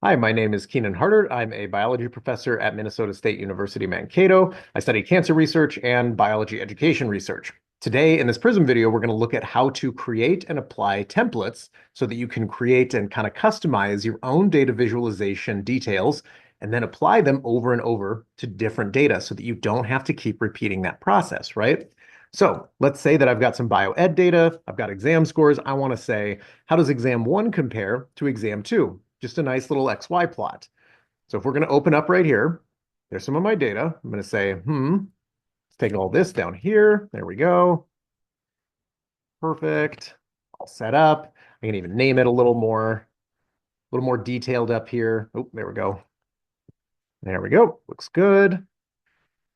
Hi, my name is Keenan Harder. I'm a biology professor at Minnesota State University Mankato. I study cancer research and biology education research. Today, in this Prism video, we're going to look at how to create and apply templates so that you can create and kind of customize your own data visualization details and then apply them over and over to different data so that you don't have to keep repeating that process, right? So let's say that I've got some bioed data, I've got exam scores. I want to say, how does exam one compare to exam two? Just a nice little XY plot. So if we're going to open up right here, there's some of my data. I'm going to say, let's take all this down here. There we go. Perfect. All set up. I can even name it a little more detailed up here. Oh, there we go. There we go. Looks good.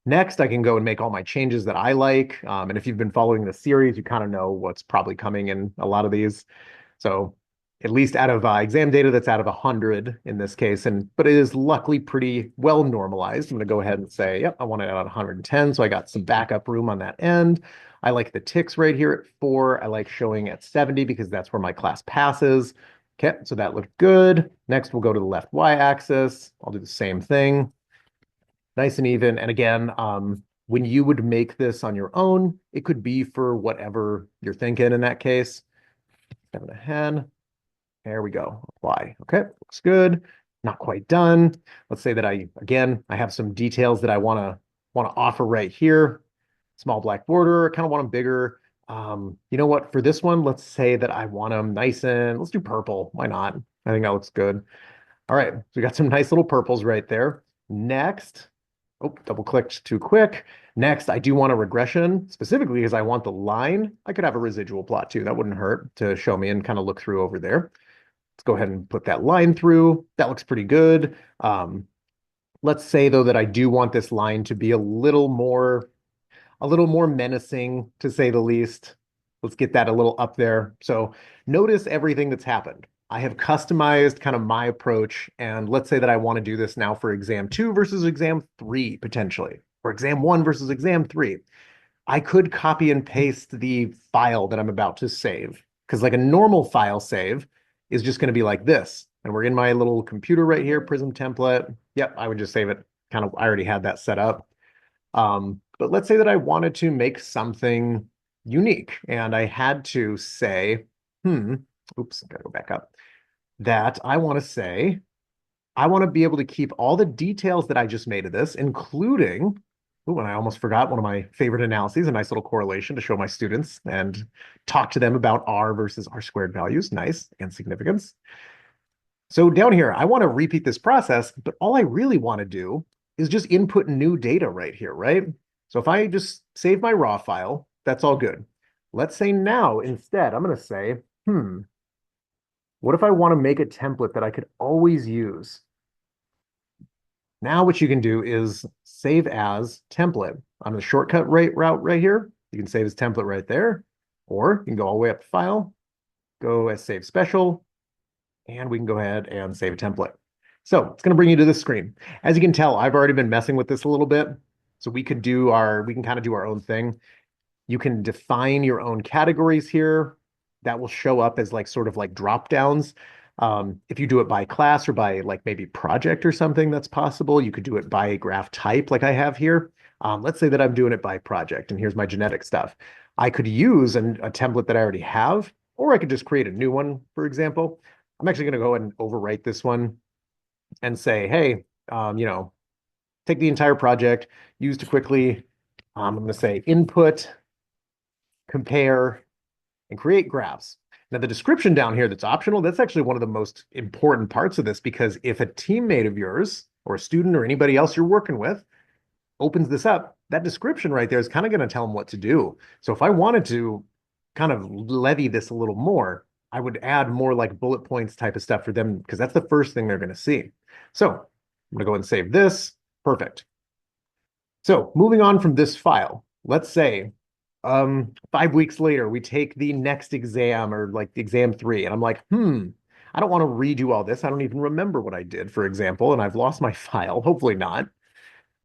Next, I can go and make all my changes that I like. And if you've been following the series, you kind of know what's probably coming in a lot of these. So at least out of exam data, that's out of 100 in this case, but it is luckily pretty well normalized. I'm going to go ahead and say, yep, I want it at 110, so I got some backup room on that end. I like the ticks right here at 4. I like showing at 70 because that's where my class passes. Okay, so that looked good. Next, we'll go to the left y-axis. I'll do the same thing. Nice and even. And again, when you would make this on your own, it could be for whatever you're thinking in that case. 7 ahead. There we go. Apply. Okay, looks good. Not quite done. Let's say that I have some details that I want to offer right here. Small black border. I kind of want them bigger. You know what? For this one, let's say that I want them nice and let's do purple. Why not? I think that looks good. All right, so we got some nice little purples right there. Next, oh, double clicked too quick. Next, I do want a regression specifically because I want the line. I could have a residual plot too. That wouldn't hurt to show me and kind of look through over there. Let's go ahead and put that line through. That looks pretty good. Let's say though that I do want this line to be a little more menacing to say the least. Let's get that a little up there. So notice everything that's happened. I have customized kind of my approach, and let's say that I want to do this now for exam 2 versus exam 3 potentially, or exam 1 versus exam 3. I could copy and paste the file that I'm about to save because like a normal file save is just going to be like this. And we're in my little computer right here, Prism template. Yep, I would just save it. I already had that set up. But let's say that I wanted to make something unique and I had to say, oops, gotta go back up, that I want to say, I want to be able to keep all the details that I just made of this, including, and I almost forgot one of my favorite analyses, a nice little correlation to show my students and talk to them about R versus R squared values, nice, and significance. So down here, I want to repeat this process, but all I really want to do is just input new data right here, right? So if I just save my raw file, that's all good. Let's say now, instead, I'm going to say, what if I want to make a template that I could always use? Now what you can do is save as template. On the shortcut route right here, you can save as template right there, or you can go all the way up to File, go as Save Special, and we can go ahead and save a template. So it's going to bring you to this screen. As you can tell, I've already been messing with this a little bit. So we can kind of do our own thing. You can define your own categories here. That will show up as like sort of like drop downs. If you do it by class or by like maybe project or something, that's possible. You could do it by graph type like I have here. Let's say that I'm doing it by project and here's my genetic stuff. I could use a template that I already have, or I could just create a new one, for example. I'm actually going to go ahead and overwrite this one and say, hey, take the entire project, use to quickly, I'm going to say input, compare, and create graphs. Now, the description down here that's optional, that's actually one of the most important parts of this because if a teammate of yours or a student or anybody else you're working with opens this up, that description right there is kind of going to tell them what to do. So if I wanted to kind of levy this a little more, I would add more like bullet points type of stuff for them because that's the first thing they're going to see. So I'm going to go and save this. Perfect. So moving on from this file, let's say 5 weeks later, we take the next exam or like the exam 3, and I'm like, I don't want to redo all this. I don't even remember what I did, for example, and I've lost my file. Hopefully not.